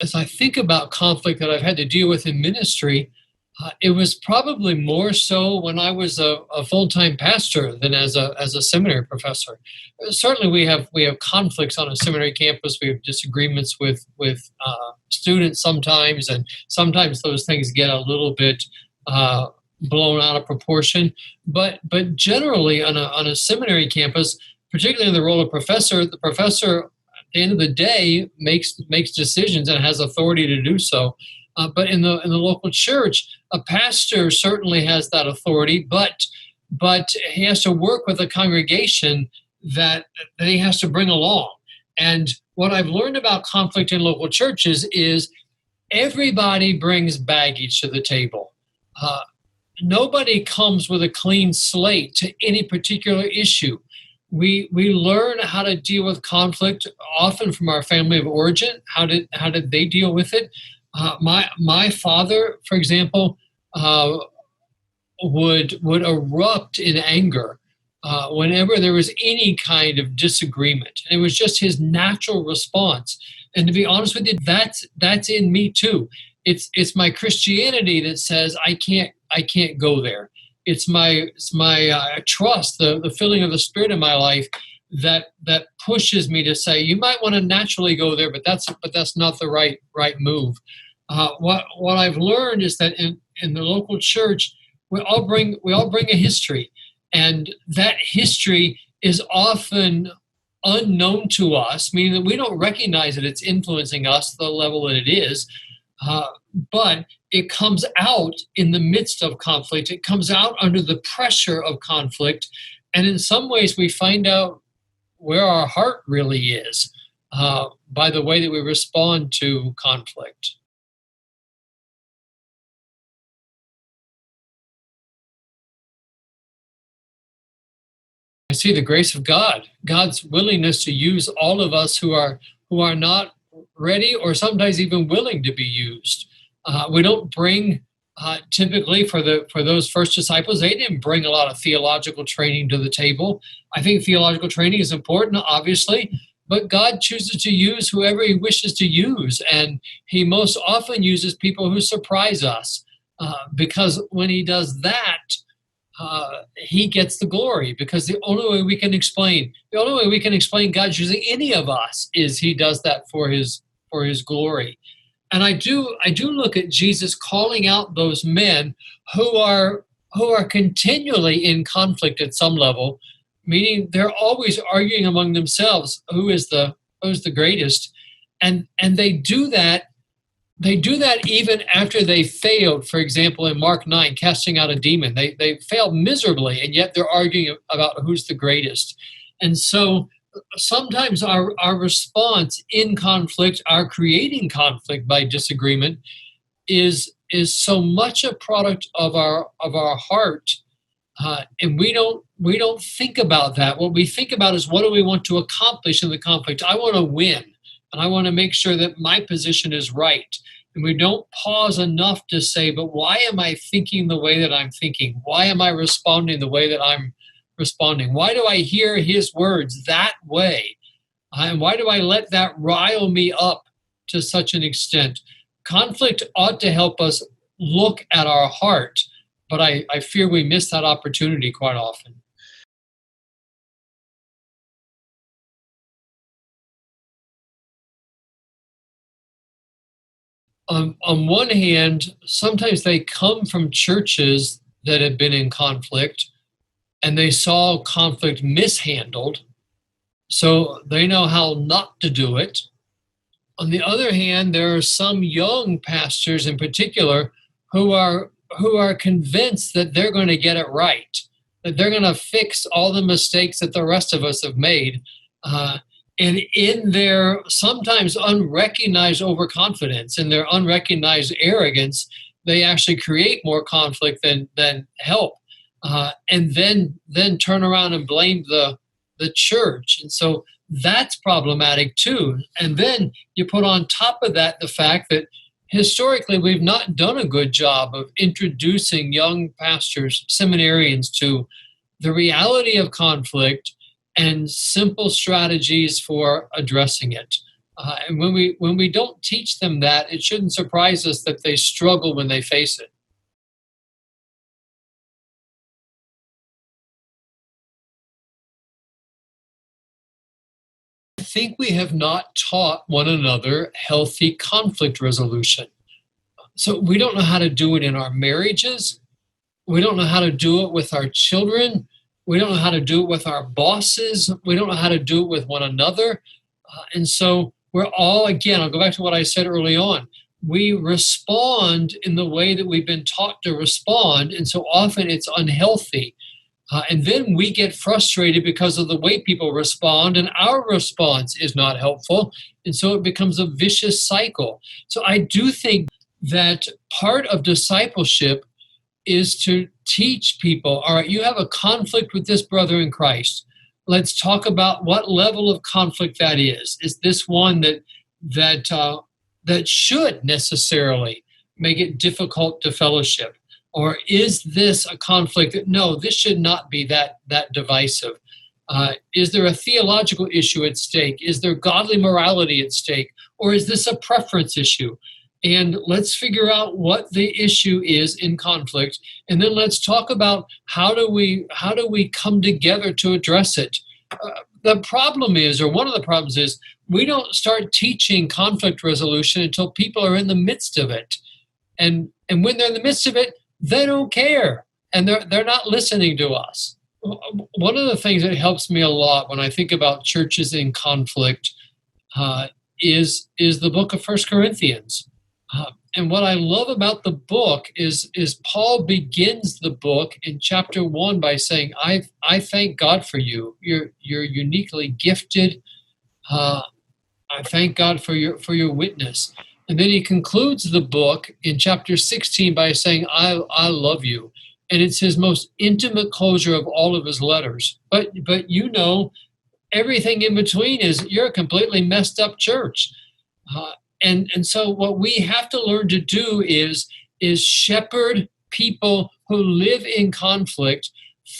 as I think about conflict that I've had to deal with in ministry, it was probably more so when I was a full-time pastor than as a seminary professor. Certainly, we have conflicts on a seminary campus. We have disagreements with students sometimes, and sometimes those things get a little bit blown out of proportion. But generally, on a seminary campus, particularly in the role of professor, the professor at the end of the day makes decisions and has authority to do so. But in the local church, a pastor certainly has that authority, but he has to work with a congregation that he has to bring along. And what I've learned about conflict in local churches is everybody brings baggage to the table. Nobody comes with a clean slate to any particular issue. We learn how to deal with conflict often from our family of origin. How did they deal with it? My father, for example, would erupt in anger whenever there was any kind of disagreement, and it was just his natural response. And to be honest with you, that's in me too. It's my Christianity that says I can't go there. It's my trust, the filling of the Spirit in my life that pushes me to say you might want to naturally go there, but that's not the right move. What I've learned is that in the local church, we all bring a history, and that history is often unknown to us, meaning that we don't recognize that it's influencing us the level that it is. But it comes out in the midst of conflict. It comes out under the pressure of conflict, and in some ways, we find out where our heart really is by the way that we respond to conflict. I see the grace of God, God's willingness to use all of us who are not ready or sometimes even willing to be used. We don't bring typically for those first disciples, they didn't bring a lot of theological training to the table. I think theological training is important, obviously, but God chooses to use whoever He wishes to use, and He most often uses people who surprise us because when He does that, He gets the glory, because the only way we can explain God's using any of us is He does that for His glory. And I do look at Jesus calling out those men who are continually in conflict at some level, meaning they're always arguing among themselves who's the greatest, and they do that. They do that even after they failed. For example, in Mark 9, casting out a demon, they failed miserably, and yet they're arguing about who's the greatest. And so sometimes our response in conflict, our creating conflict by disagreement, is so much a product of our heart, and we don't think about that. What we think about is, what do we want to accomplish in the conflict? I want to win, and I want to make sure that my position is right. And we don't pause enough to say, but why am I thinking the way that I'm thinking? Why am I responding the way that I'm responding? Why do I hear His words that way? And why do I let that rile me up to such an extent? Conflict ought to help us look at our heart, but I fear we miss that opportunity quite often. On one hand, sometimes they come from churches that have been in conflict, and they saw conflict mishandled, so they know how not to do it. On the other hand, there are some young pastors in particular who are convinced that they're going to get it right, that they're going to fix all the mistakes that the rest of us have made. And in their sometimes unrecognized overconfidence, in their unrecognized arrogance, they actually create more conflict than help. And then turn around and blame the church. And so that's problematic too. And then you put on top of that the fact that historically we've not done a good job of introducing young pastors, seminarians, to the reality of conflict and simple strategies for addressing it. And when we don't teach them that, it shouldn't surprise us that they struggle when they face it. I think we have not taught one another healthy conflict resolution. So we don't know how to do it in our marriages. We don't know how to do it with our children. We don't know how to do it with our bosses. We don't know how to do it with one another. And so we're all, again, I'll go back to what I said early on. We respond in the way that we've been taught to respond. And so often it's unhealthy. And then we get frustrated because of the way people respond, and our response is not helpful. And so it becomes a vicious cycle. So I do think that part of discipleship is to teach people, all right, you have a conflict with this brother in Christ. Let's talk about what level of conflict that is. Is this one that should necessarily make it difficult to fellowship? Or is this a conflict that, no, this should not be that divisive? Is there a theological issue at stake? Is there godly morality at stake? Or is this a preference issue? And let's figure out what the issue is in conflict. And then let's talk about how do we come together to address it. The problem is, or one of the problems is, we don't start teaching conflict resolution until people are in the midst of it. And when they're in the midst of it, they don't care, and they're not listening to us. One of the things that helps me a lot when I think about churches in conflict is the book of First Corinthians. And what I love about the book is Paul begins the book in chapter 1 by saying, I thank God for you. You're uniquely gifted. I thank God for your witness. And then he concludes the book in chapter 16 by saying, I love you. And it's his most intimate closure of all of his letters. But everything in between is, you're a completely messed up church. And so what we have to learn to do is shepherd people who live in conflict,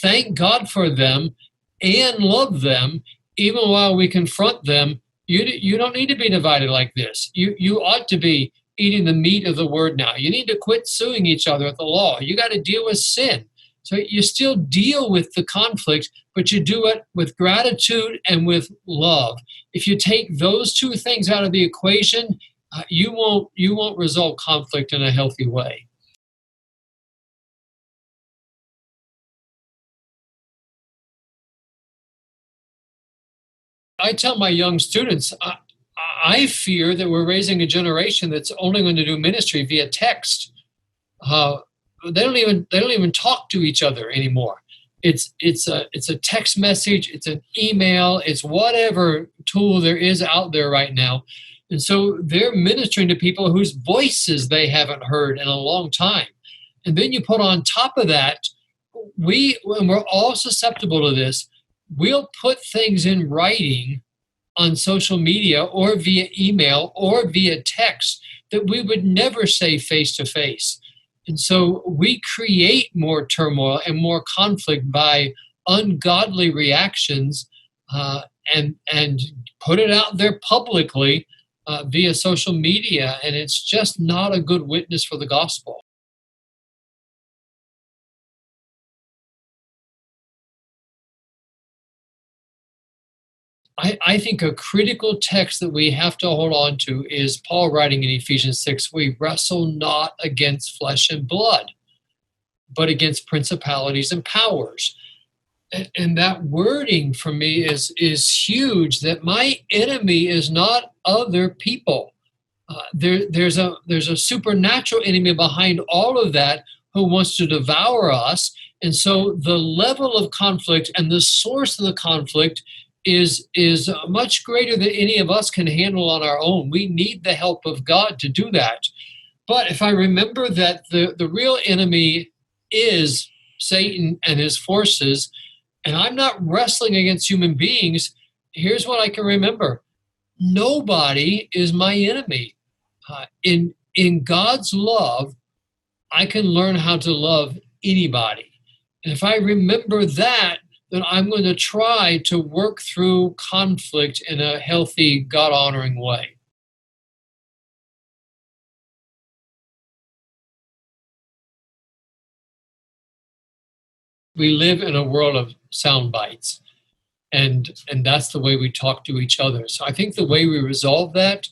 thank God for them, and love them, even while we confront them. You don't need to be divided like this. You ought to be eating the meat of the word now. You need to quit suing each other at the law. You got to deal with sin. So you still deal with the conflict, but you do it with gratitude and with love. If you take those two things out of the equation, you won't resolve conflict in a healthy way. I tell my young students, I fear that we're raising a generation that's only going to do ministry via text. They don't even talk to each other anymore. It's a text message, it's an email, it's whatever tool there is out there right now. And so they're ministering to people whose voices they haven't heard in a long time. And then you put on top of that, when we're all susceptible to this, we'll put things in writing on social media or via email or via text that we would never say face to face. And so we create more turmoil and more conflict by ungodly reactions and put it out there publicly via social media. And it's just not a good witness for the gospel. I think a critical text that we have to hold on to is Paul writing in Ephesians 6, we wrestle not against flesh and blood, but against principalities and powers. And that wording for me is huge, that my enemy is not other people. There's a supernatural enemy behind all of that who wants to devour us. And so the level of conflict and the source of the conflict is much greater than any of us can handle on our own. We need the help of God to do that. But if I remember that the real enemy is Satan and his forces, and I'm not wrestling against human beings, here's what I can remember. Nobody is my enemy. In God's love, I can learn how to love anybody. And if I remember that, then I'm going to try to work through conflict in a healthy, God-honoring way. we live in a world of sound bites, and that's the way we talk to each other. So I think the way we resolve that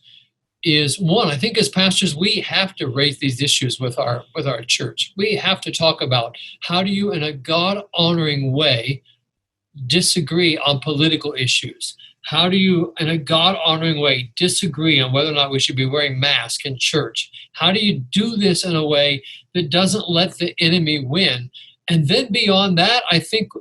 is, one, I think as pastors we have to raise these issues with our church. We have to talk about how do you, in a God-honoring way, disagree on political issues. How do you, in a God-honoring way, disagree on whether or not we should be wearing masks in church? How do you do this in a way that doesn't let the enemy win? And then beyond that, I think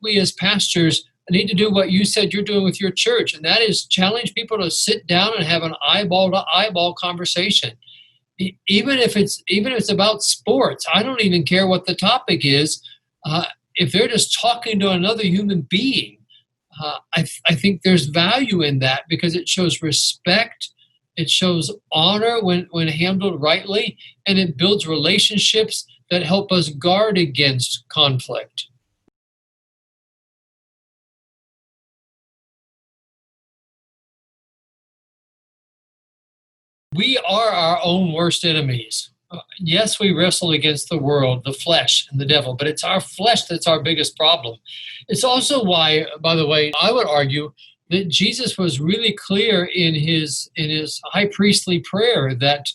we as pastors need to do what you said you're doing with your church, and that is challenge people to sit down and have an eyeball-to-eyeball conversation. Even if it's about sports, I don't even care what the topic is. If they're just talking to another human being, I think there's value in that because it shows respect, it shows honor when handled rightly, and it builds relationships that help us guard against conflict. We are our own worst enemies. Yes, we wrestle against the world, the flesh, and the devil, but it's our flesh that's our biggest problem. It's also why, by the way, I would argue that Jesus was really clear in his high priestly prayer that,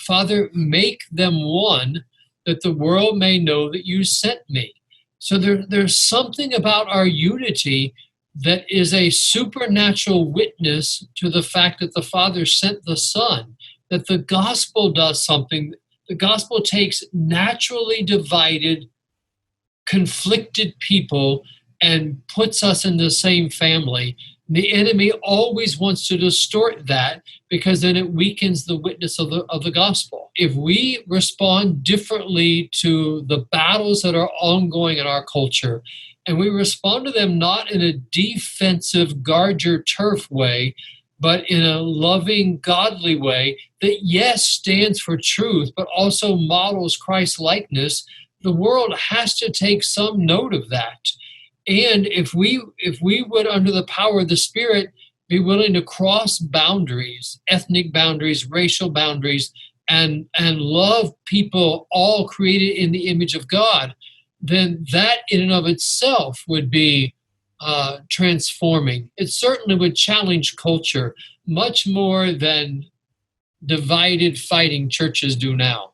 Father, make them one, that the world may know that you sent me. So there's something about our unity that is a supernatural witness to the fact that the Father sent the Son, that the gospel does something. The gospel takes naturally divided, conflicted people and puts us in the same family. The enemy always wants to distort that because then it weakens the witness of the gospel. If we respond differently to the battles that are ongoing in our culture, and we respond to them not in a defensive guard your turf way, but in a loving, godly way that, yes, stands for truth, but also models Christ's likeness, the world has to take some note of that. And if we would, under the power of the Spirit, be willing to cross boundaries, ethnic boundaries, racial boundaries, and love people all created in the image of God, then that in and of itself would be transforming. It certainly would challenge culture much more than divided, fighting churches do now.